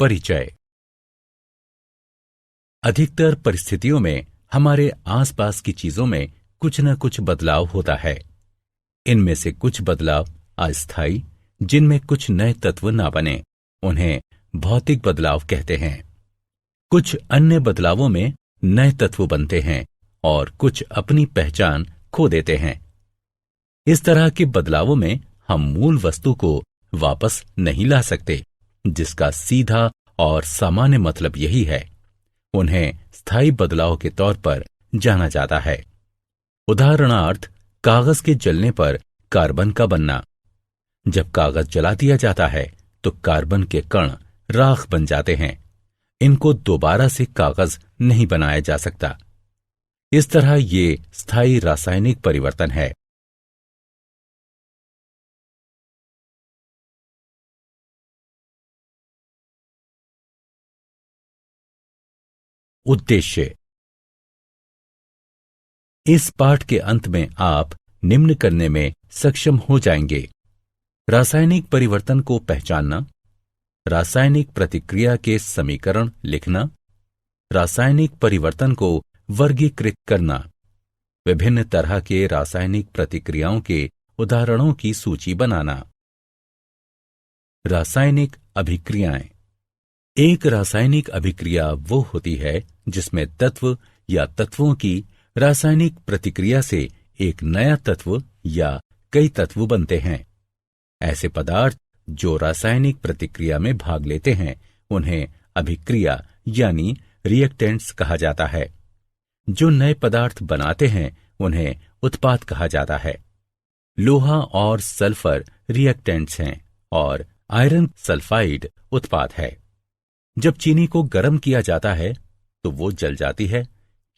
परिचय। अधिकतर परिस्थितियों में हमारे आसपास की चीजों में कुछ न कुछ बदलाव होता है। इनमें से कुछ बदलाव अस्थायी, जिनमें कुछ नए तत्व ना बने, उन्हें भौतिक बदलाव कहते हैं। कुछ अन्य बदलावों में नए तत्व बनते हैं और कुछ अपनी पहचान खो देते हैं। इस तरह के बदलावों में हम मूल वस्तु को वापस नहीं ला सकते, जिसका सीधा और सामान्य मतलब यही है। उन्हें स्थायी बदलाव के तौर पर जाना जाता है। उदाहरणार्थ, कागज के जलने पर कार्बन का बनना। जब कागज जला दिया जाता है तो कार्बन के कण राख बन जाते हैं। इनको दोबारा से कागज नहीं बनाया जा सकता। इस तरह ये स्थायी रासायनिक परिवर्तन है। उद्देश्य। इस पाठ के अंत में आप निम्न करने में सक्षम हो जाएंगे: रासायनिक परिवर्तन को पहचानना, रासायनिक प्रतिक्रिया के समीकरण लिखना, रासायनिक परिवर्तन को वर्गीकृत करना, विभिन्न तरह के रासायनिक प्रतिक्रियाओं के उदाहरणों की सूची बनाना। रासायनिक अभिक्रियाएं। एक रासायनिक अभिक्रिया वो होती है जिसमें तत्व या तत्वों की रासायनिक प्रतिक्रिया से एक नया तत्व या कई तत्व बनते हैं। ऐसे पदार्थ जो रासायनिक प्रतिक्रिया में भाग लेते हैं उन्हें अभिक्रिया यानी रिएक्टेंट्स कहा जाता है। जो नए पदार्थ बनाते हैं उन्हें उत्पाद कहा जाता है। लोहा और सल्फर रिएक्टेंट्स हैं और आयरन सल्फाइड उत्पाद है। जब चीनी को गर्म किया जाता है तो वो जल जाती है।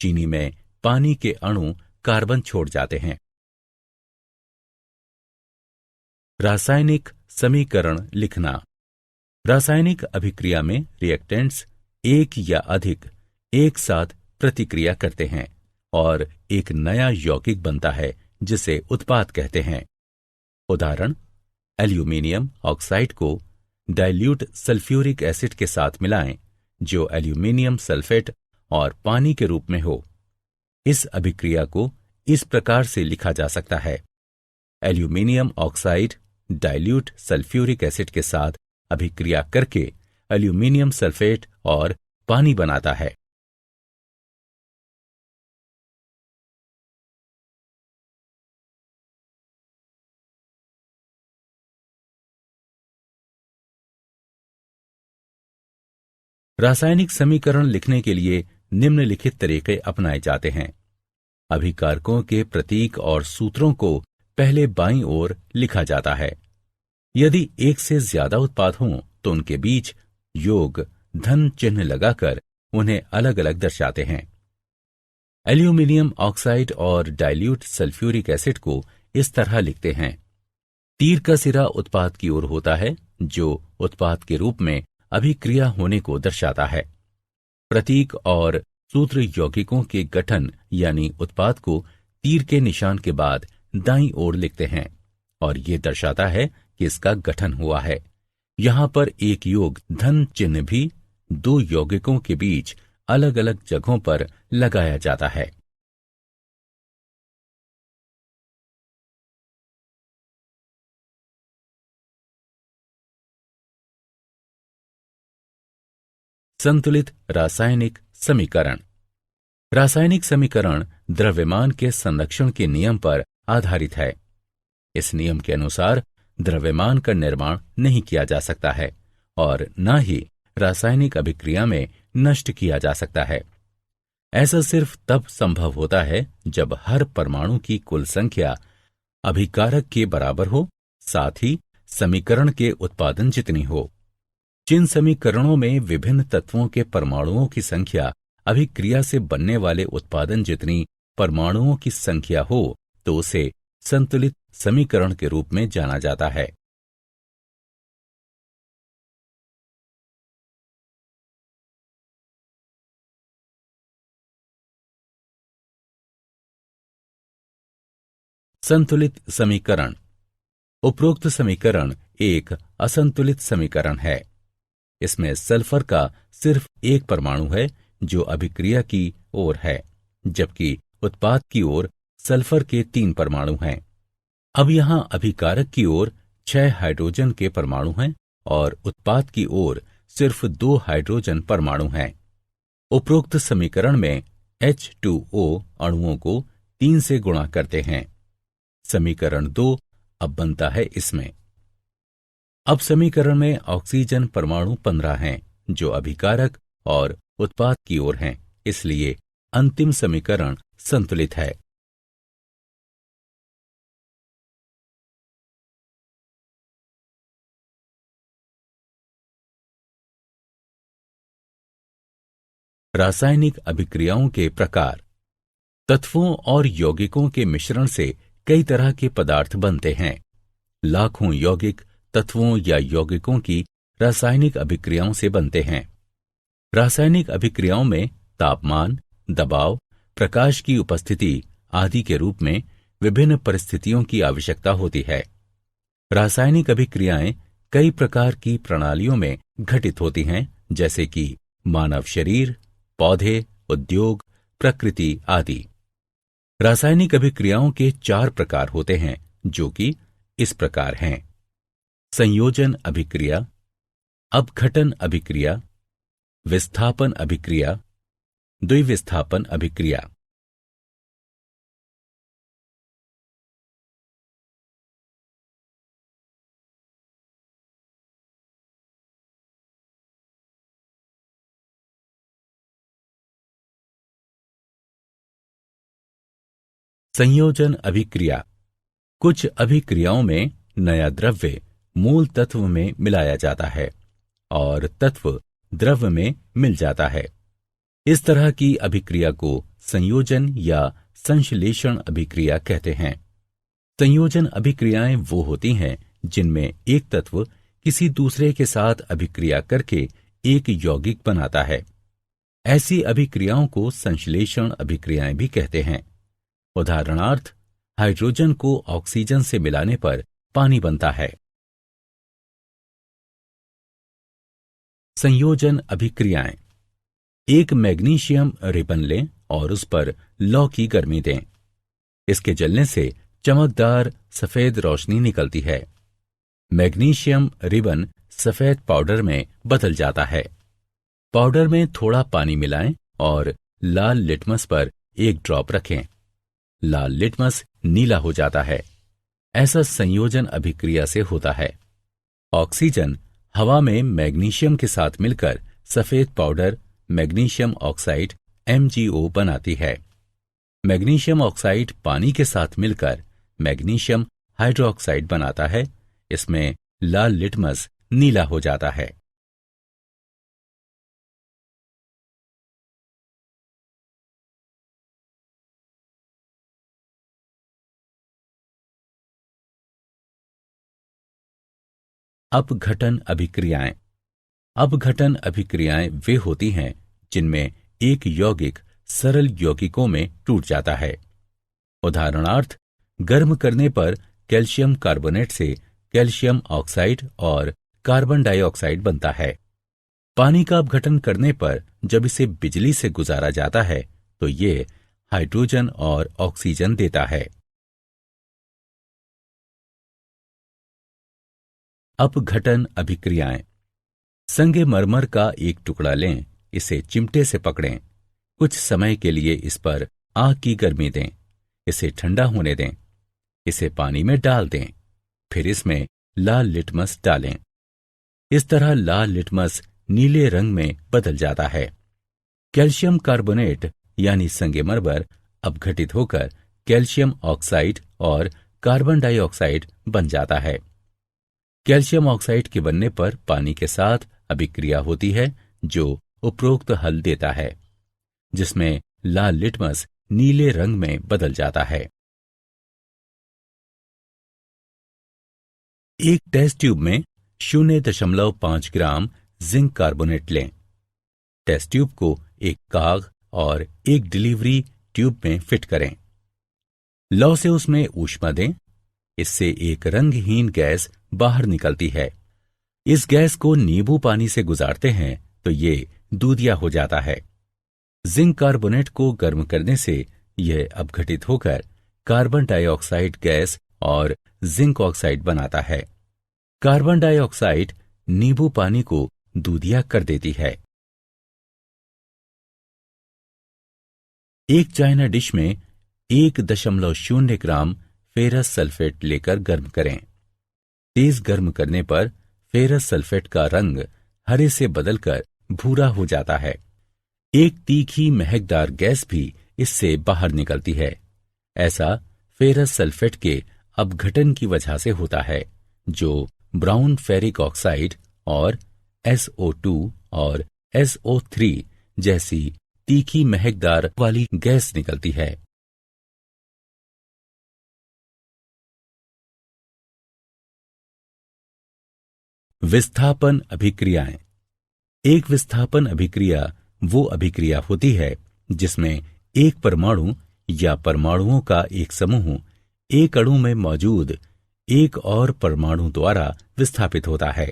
चीनी में पानी के अणु कार्बन छोड़ जाते हैं। रासायनिक समीकरण लिखना। रासायनिक अभिक्रिया में रिएक्टेंट्स एक या अधिक एक साथ प्रतिक्रिया करते हैं और एक नया यौगिक बनता है जिसे उत्पाद कहते हैं। उदाहरण: एल्यूमीनियम ऑक्साइड को डाइल्यूट सल्फ्यूरिक एसिड के साथ मिलाएं, जो एल्यूमीनियम सल्फेट और पानी के रूप में हो। इस अभिक्रिया को इस प्रकार से लिखा जा सकता है: aluminium oxide dilute sulphuric acid के साथ अभिक्रिया करके एल्यूमीनियम सल्फेट और पानी बनाता है। रासायनिक समीकरण लिखने के लिए निम्नलिखित तरीके अपनाए जाते हैं। अभिकारकों के प्रतीक और सूत्रों को पहले बाईं ओर लिखा जाता है। यदि एक से ज्यादा उत्पाद हों तो उनके बीच योग धन चिन्ह लगाकर उन्हें अलग अलग दर्शाते हैं। एल्यूमीनियम ऑक्साइड और डाइल्यूट सल्फ्यूरिक एसिड को इस तरह लिखते हैं। तीर का सिरा उत्पाद की ओर होता है, जो उत्पाद के रूप में अभिक्रिया होने को दर्शाता है। प्रतीक और सूत्र यौगिकों के गठन यानी उत्पाद को तीर के निशान के बाद दाईं ओर लिखते हैं और ये दर्शाता है कि इसका गठन हुआ है। यहां पर एक योग धन चिन्ह भी दो यौगिकों के बीच अलग अलग जगहों पर लगाया जाता है। संतुलित रासायनिक समीकरण। रासायनिक समीकरण द्रव्यमान के संरक्षण के नियम पर आधारित है। इस नियम के अनुसार द्रव्यमान का निर्माण नहीं किया जा सकता है और न ही रासायनिक अभिक्रिया में नष्ट किया जा सकता है। ऐसा सिर्फ तब संभव होता है जब हर परमाणु की कुल संख्या अभिकारक के बराबर हो, साथ ही समीकरण के उत्पादन जितनी हो। जिन समीकरणों में विभिन्न तत्वों के परमाणुओं की संख्या अभिक्रिया से बनने वाले उत्पादन जितनी परमाणुओं की संख्या हो तो उसे संतुलित समीकरण के रूप में जाना जाता है। संतुलित समीकरण। उपरोक्त समीकरण एक असंतुलित समीकरण है। इसमें सल्फर का सिर्फ एक परमाणु है जो अभिक्रिया की ओर है, जबकि उत्पाद की ओर सल्फर के 3 परमाणु हैं। अब यहां अभिकारक की ओर 6 हाइड्रोजन के परमाणु हैं और उत्पाद की ओर सिर्फ 2 हाइड्रोजन परमाणु हैं। उपरोक्त समीकरण में H2O अणुओं को 3 से गुणा करते हैं। समीकरण 2 अब बनता है इसमें। अब समीकरण में ऑक्सीजन परमाणु 15 हैं जो अभिकारक और उत्पाद की ओर हैं, इसलिए अंतिम समीकरण संतुलित है। रासायनिक अभिक्रियाओं के प्रकार। तत्वों और यौगिकों के मिश्रण से कई तरह के पदार्थ बनते हैं। लाखों यौगिक तत्वों या यौगिकों की रासायनिक अभिक्रियाओं से बनते हैं। रासायनिक अभिक्रियाओं में तापमान, दबाव, प्रकाश की उपस्थिति आदि के रूप में विभिन्न परिस्थितियों की आवश्यकता होती है। रासायनिक अभिक्रियाएं कई प्रकार की प्रणालियों में घटित होती हैं, जैसे कि मानव शरीर, पौधे, उद्योग, प्रकृति आदि। रासायनिक अभिक्रियाओं के 4 प्रकार होते हैं, जो कि इस प्रकार हैं: संयोजन अभिक्रिया, अपघटन अभिक्रिया, विस्थापन अभिक्रिया, द्विविस्थापन अभिक्रिया। संयोजन अभिक्रिया। कुछ अभिक्रियाओं में नया द्रव्य मूल तत्व में मिलाया जाता है और तत्व द्रव्य में मिल जाता है। इस तरह की अभिक्रिया को संयोजन या संश्लेषण अभिक्रिया कहते हैं। संयोजन अभिक्रियाएं वो होती हैं जिनमें एक तत्व किसी दूसरे के साथ अभिक्रिया करके एक यौगिक बनाता है। ऐसी अभिक्रियाओं को संश्लेषण अभिक्रियाएं भी कहते हैं। उदाहरणार्थ, हाइड्रोजन को ऑक्सीजन से मिलाने पर पानी बनता है। संयोजन अभिक्रियाएं। एक मैग्नीशियम रिबन लें और उस पर लौ की गर्मी दें। इसके जलने से चमकदार सफेद रोशनी निकलती है। मैग्नीशियम रिबन सफेद पाउडर में बदल जाता है। पाउडर में थोड़ा पानी मिलाएं और लाल लिटमस पर एक ड्रॉप रखें। लाल लिटमस नीला हो जाता है। ऐसा संयोजन अभिक्रिया से होता है। ऑक्सीजन हवा में मैग्नीशियम के साथ मिलकर सफेद पाउडर मैग्नीशियम ऑक्साइड MgO बनाती है। मैग्नीशियम ऑक्साइड पानी के साथ मिलकर मैग्नीशियम हाइड्रोक्साइड बनाता है। इसमें लाल लिटमस नीला हो जाता है। अपघटन अभिक्रियाएं। अपघटन अभिक्रियाएं वे होती हैं जिनमें एक यौगिक सरल यौगिकों में टूट जाता है। उदाहरणार्थ, गर्म करने पर कैल्शियम कार्बोनेट से कैल्शियम ऑक्साइड और कार्बन डाइऑक्साइड बनता है। पानी का अपघटन करने पर जब इसे बिजली से गुजारा जाता है तो ये हाइड्रोजन और ऑक्सीजन देता है। अपघटन अभिक्रियाएं। संगमरमर का एक टुकड़ा लें, इसे चिमटे से पकड़ें, कुछ समय के लिए इस पर आग की गर्मी दें, इसे ठंडा होने दें, इसे पानी में डाल दें, फिर इसमें लाल लिटमस डालें। इस तरह लाल लिटमस नीले रंग में बदल जाता है। कैल्शियम कार्बोनेट यानी संगमरमर अपघटित होकर कैल्शियम ऑक्साइड और कार्बन डाइऑक्साइड बन जाता है। कैल्शियम ऑक्साइड के बनने पर पानी के साथ अभिक्रिया होती है जो उपरोक्त हल देता है, जिसमें लाल लिटमस नीले रंग में बदल जाता है। एक टेस्ट ट्यूब में 0.5 ग्राम जिंक कार्बोनेट लें। टेस्ट ट्यूब को एक काग और एक डिलीवरी ट्यूब में फिट करें। लौ से उसमें ऊष्मा दें। इससे एक रंगहीन गैस बाहर निकलती है। इस गैस को नींबू पानी से गुजारते हैं तो ये दूधिया हो जाता है। जिंक कार्बोनेट को गर्म करने से यह अपघटित होकर कार्बन डाइऑक्साइड गैस और जिंक ऑक्साइड बनाता है। कार्बन डाइऑक्साइड नींबू पानी को दूधिया कर देती है। एक चाइना डिश में 1.0 ग्राम फेरस सल्फेट लेकर गर्म करें। तेज गर्म करने पर फेरस सल्फेट का रंग हरे से बदलकर भूरा हो जाता है। एक तीखी महकदार गैस भी इससे बाहर निकलती है। ऐसा फेरस सल्फेट के अपघटन की वजह से होता है, जो ब्राउन फेरिक ऑक्साइड और SO2 और SO3 जैसी तीखी महकदार वाली गैस निकलती है। विस्थापन अभिक्रियाएं। एक विस्थापन अभिक्रिया वो अभिक्रिया होती है जिसमें एक परमाणु या परमाणुओं का एक समूह एक अणु में मौजूद एक और परमाणु द्वारा विस्थापित होता है।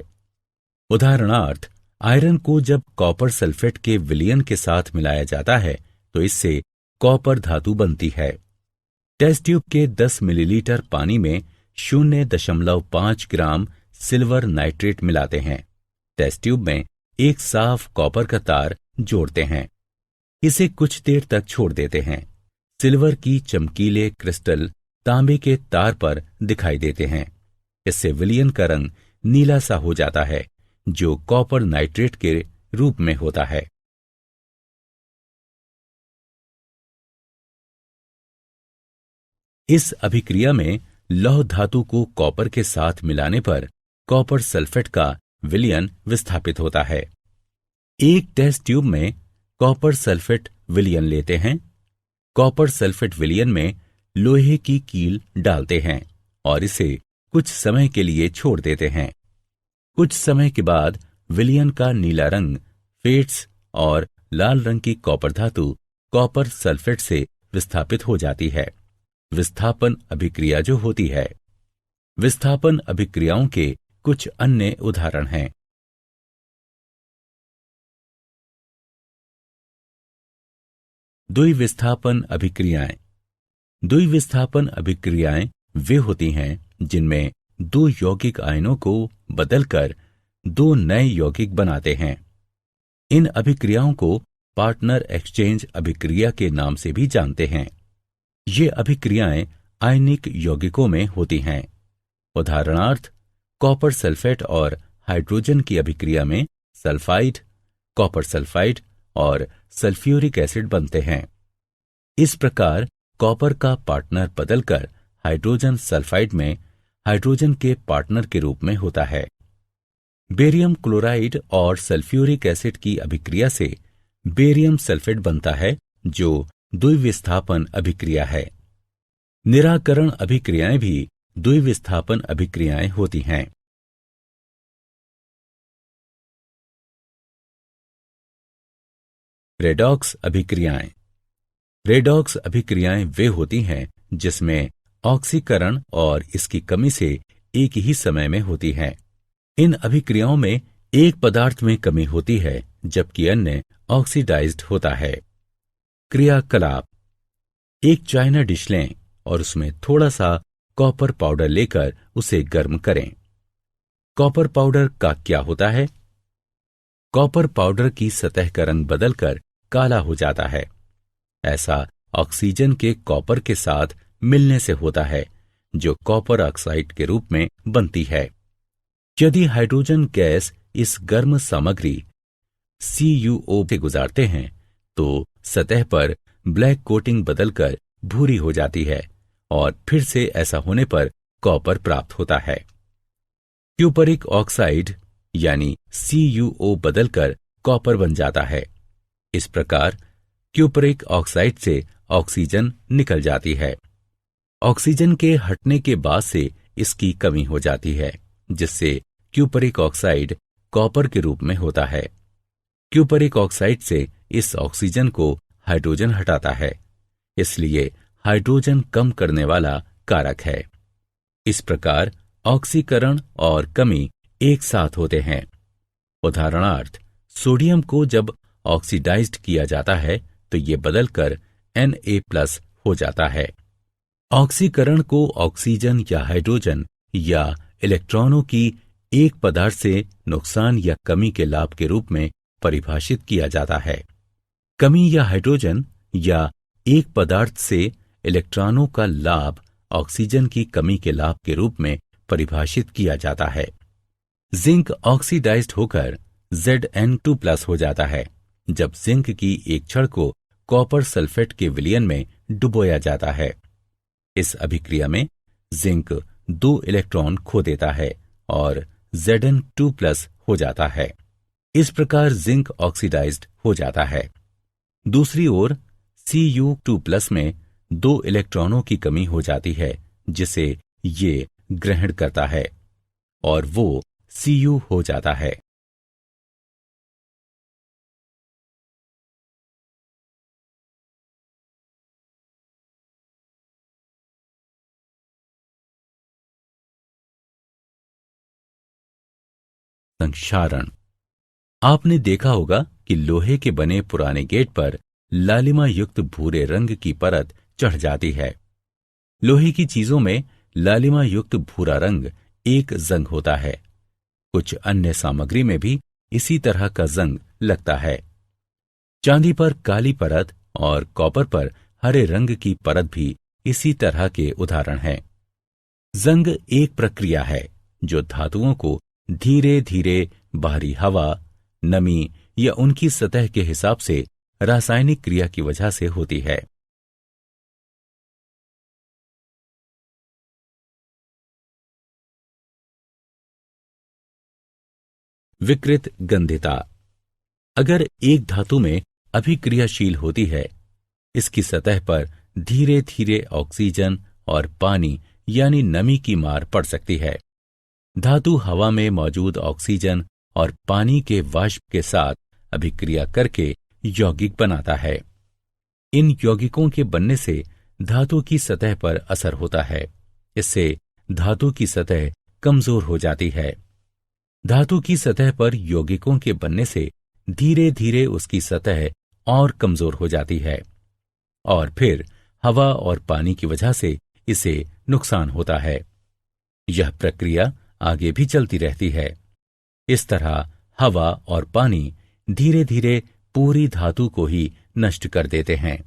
उदाहरणार्थ, आयरन को जब कॉपर सल्फेट के विलयन के साथ मिलाया जाता है तो इससे कॉपर धातु बनती है। टेस्ट ट्यूब के 10 मिलीलीटर पानी में 0.5 ग्राम सिल्वर नाइट्रेट मिलाते हैं। टेस्ट ट्यूब में एक साफ कॉपर का तार जोड़ते हैं। इसे कुछ देर तक छोड़ देते हैं। सिल्वर की चमकीले क्रिस्टल तांबे के तार पर दिखाई देते हैं। इससे विलयन का रंग नीला सा हो जाता है, जो कॉपर नाइट्रेट के रूप में होता है। इस अभिक्रिया में लौह धातु को कॉपर के साथ मिलाने पर कॉपर सल्फेट का विलयन विस्थापित होता है। एक टेस्ट ट्यूब में कॉपर सल्फेट विलयन लेते हैं। कॉपर सल्फेट विलयन में लोहे की कील डालते हैं और इसे कुछ समय के लिए छोड़ देते हैं। कुछ समय के बाद विलयन का नीला रंग फेड्स और लाल रंग की कॉपर धातु कॉपर सल्फेट से विस्थापित हो जाती है। विस्थापन अभिक्रिया जो होती है। विस्थापन अभिक्रियाओं के कुछ अन्य उदाहरण हैं। द्विविस्थापन अभिक्रियाएं। द्विविस्थापन अभिक्रियाएं वे होती हैं जिनमें दो यौगिक आयनों को बदलकर दो नए यौगिक बनाते हैं। इन अभिक्रियाओं को पार्टनर एक्सचेंज अभिक्रिया के नाम से भी जानते हैं। ये अभिक्रियाएं आयनिक यौगिकों में होती हैं। उदाहरणार्थ, कॉपर सल्फेट और हाइड्रोजन की अभिक्रिया में सल्फाइड, कॉपर सल्फाइड और सल्फ्यूरिक एसिड बनते हैं। इस प्रकार कॉपर का पार्टनर बदलकर हाइड्रोजन सल्फाइड में हाइड्रोजन के पार्टनर के रूप में होता है। बेरियम क्लोराइड और सल्फ्यूरिक एसिड की अभिक्रिया से बेरियम सल्फेट बनता है, जो द्विविस्थापन अभिक्रिया है। निराकरण अभिक्रियाएं भी द्विविस्थापन अभिक्रियाएं होती हैं। रेडॉक्स अभिक्रियाएं। रेडॉक्स अभिक्रियाएं वे होती हैं जिसमें ऑक्सीकरण और इसकी कमी से एक ही समय में होती हैं। इन अभिक्रियाओं में एक पदार्थ में कमी होती है जबकि अन्य ऑक्सीडाइज्ड होता है। क्रियाकलाप। एक चाइना डिश लें और उसमें थोड़ा सा कॉपर पाउडर लेकर उसे गर्म करें। कॉपर पाउडर का क्या होता है? कॉपर पाउडर की सतह का रंग बदलकर काला हो जाता है। ऐसा ऑक्सीजन के कॉपर के साथ मिलने से होता है, जो कॉपर ऑक्साइड के रूप में बनती है। यदि हाइड्रोजन गैस इस गर्म सामग्री CuO से गुजारते हैं तो सतह पर ब्लैक कोटिंग बदलकर भूरी हो जाती है और फिर से ऐसा होने पर कॉपर प्राप्त होता है। क्यूपरिक ऑक्साइड यानी CuO बदलकर कॉपर बन जाता है। इस प्रकार क्यूपरिक ऑक्साइड से ऑक्सीजन निकल जाती है। ऑक्सीजन के हटने के बाद से इसकी कमी हो जाती है, जिससे क्यूपरिक ऑक्साइड कॉपर के रूप में होता है। क्यूपरिक ऑक्साइड से इस ऑक्सीजन को हाइड्रोजन हटाता है, इसलिए हाइड्रोजन कम करने वाला कारक है। इस प्रकार ऑक्सीकरण और कमी एक साथ होते हैं। उदाहरणार्थ, सोडियम को जब ऑक्सीडाइज्ड किया जाता है तो ये बदलकर Na+ हो जाता है। ऑक्सीकरण को ऑक्सीजन या हाइड्रोजन या इलेक्ट्रॉनों की एक पदार्थ से नुकसान या कमी के लाभ के रूप में परिभाषित किया जाता है। कमी या हाइड्रोजन या एक पदार्थ से इलेक्ट्रॉनों का लाभ ऑक्सीजन की कमी के लाभ के रूप में परिभाषित किया जाता है। जिंक ऑक्सीडाइज्ड होकर Zn2+ हो जाता है जब जिंक की एक छड़ को कॉपर सल्फेट के विलयन में डुबोया जाता है। इस अभिक्रिया में जिंक 2 इलेक्ट्रॉन खो देता है और Zn2+ हो जाता है। इस प्रकार जिंक ऑक्सीडाइज्ड हो जाता है। दूसरी ओर Cu2+ में 2 इलेक्ट्रॉनों की कमी हो जाती है जिसे ये ग्रहण करता है और वो Cu हो जाता है। संक्षारण। आपने देखा होगा कि लोहे के बने पुराने गेट पर लालिमा युक्त भूरे रंग की परत चढ़ जाती है। लोहे की चीजों में लालिमा युक्त भूरा रंग एक जंग होता है। कुछ अन्य सामग्री में भी इसी तरह का जंग लगता है। चांदी पर काली परत और कॉपर पर हरे रंग की परत भी इसी तरह के उदाहरण हैं। जंग एक प्रक्रिया है जो धातुओं को धीरे धीरे बाहरी हवा, नमी या उनकी सतह के हिसाब से रासायनिक क्रिया की वजह से होती है। विकृत गंधिता। अगर एक धातु में अभिक्रियाशील होती है, इसकी सतह पर धीरे धीरे ऑक्सीजन और पानी यानी नमी की मार पड़ सकती है। धातु हवा में मौजूद ऑक्सीजन और पानी के वाष्प के साथ अभिक्रिया करके यौगिक बनाता है। इन यौगिकों के बनने से धातु की सतह पर असर होता है। इससे धातु की सतह कमजोर हो जाती है। धातु की सतह पर यौगिकों के बनने से धीरे धीरे उसकी सतह और कमजोर हो जाती है और फिर हवा और पानी की वजह से इसे नुकसान होता है। यह प्रक्रिया आगे भी चलती रहती है। इस तरह हवा और पानी धीरे धीरे पूरी धातु को ही नष्ट कर देते हैं।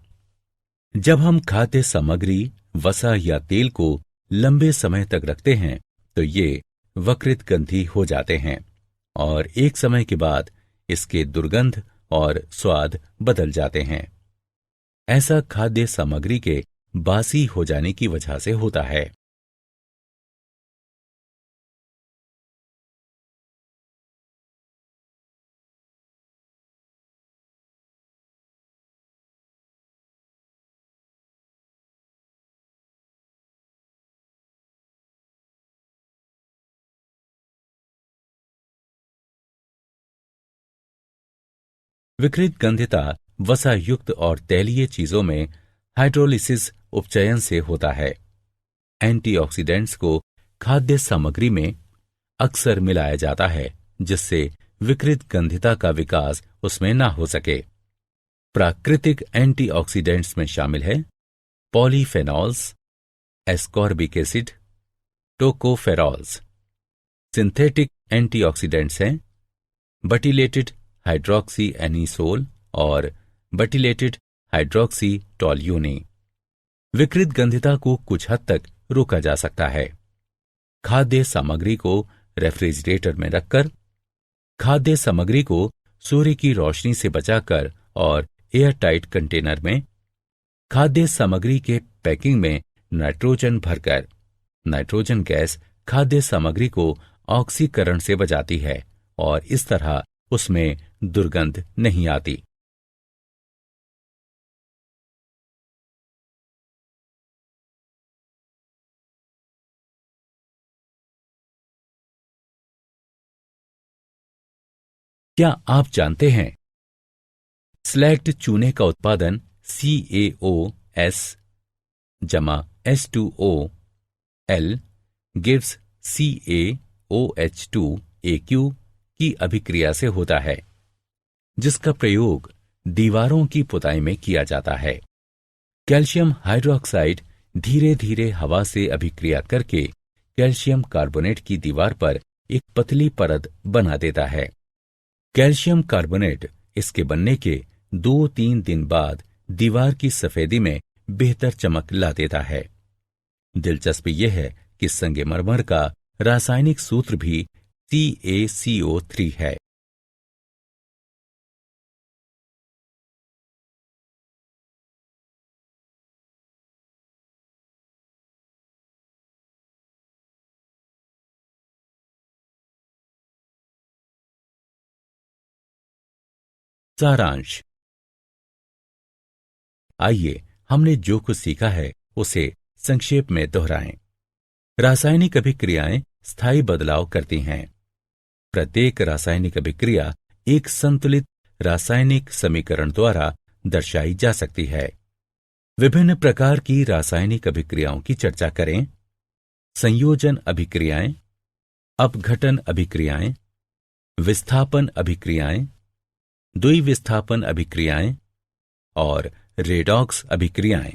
जब हम खाद्य सामग्री, वसा या तेल को लंबे समय तक रखते हैं तो ये वकृत गंधी हो जाते हैं और एक समय के बाद इसके दुर्गंध और स्वाद बदल जाते हैं। ऐसा खाद्य सामग्री के बासी हो जाने की वजह से होता है। विकृत गंधिता वसा युक्त और तैलीय चीजों में हाइड्रोलिसिस उपचयन से होता है। एंटीऑक्सीडेंट्स को खाद्य सामग्री में अक्सर मिलाया जाता है जिससे विकृत गंधिता का विकास उसमें ना हो सके। प्राकृतिक एंटीऑक्सीडेंट्स में शामिल है polyphenols, ascorbic acid, tocopherols. Synthetic antioxidants हैं बटिलेटेड हाइड्रोक्सी एनिसोल और बटिलेटेड हाइड्रोक्सी टोल्यूनी। विकृत गंधिता को कुछ हद तक रोका जा सकता है। खाद्य सामग्री को रेफ्रिजरेटर में रखकर, खाद्य सामग्री को सूर्य की रोशनी से बचाकर और एयरटाइट कंटेनर में, खाद्य सामग्री के पैकिंग में नाइट्रोजन भरकर। नाइट्रोजन गैस खाद्य सामग्री को ऑक्सीकरण से बचाती है और इस तरह उसमें दुर्गंध नहीं आती। क्या आप जानते हैं स्लैग्ड चूने का उत्पादन CaOS जमा H2O L gives CaOH2 AQ की अभिक्रिया से होता है, जिसका प्रयोग दीवारों की पुताई में किया जाता है। कैल्शियम हाइड्रोक्साइड धीरे धीरे हवा से अभिक्रिया करके कैल्शियम कार्बोनेट की दीवार पर एक पतली परत बना देता है। कैल्शियम कार्बोनेट इसके बनने के 2-3 दिन बाद दीवार की सफेदी में बेहतर चमक ला देता है। दिलचस्प यह है कि संगमरमर का रासायनिक सूत्र भी CaCO3 है। सारांश। आइए हमने जो कुछ सीखा है उसे संक्षेप में दोहराएं। रासायनिक अभिक्रियाएं स्थायी बदलाव करती हैं। प्रत्येक रासायनिक अभिक्रिया एक संतुलित रासायनिक समीकरण द्वारा दर्शाई जा सकती है। विभिन्न प्रकार की रासायनिक अभिक्रियाओं की चर्चा करें। संयोजन अभिक्रियाएं, अपघटन अभिक्रियाएं, विस्थापन अभिक्रियाएं, द्विविस्थापन अभिक्रियाएं और रेडॉक्स अभिक्रियाएं।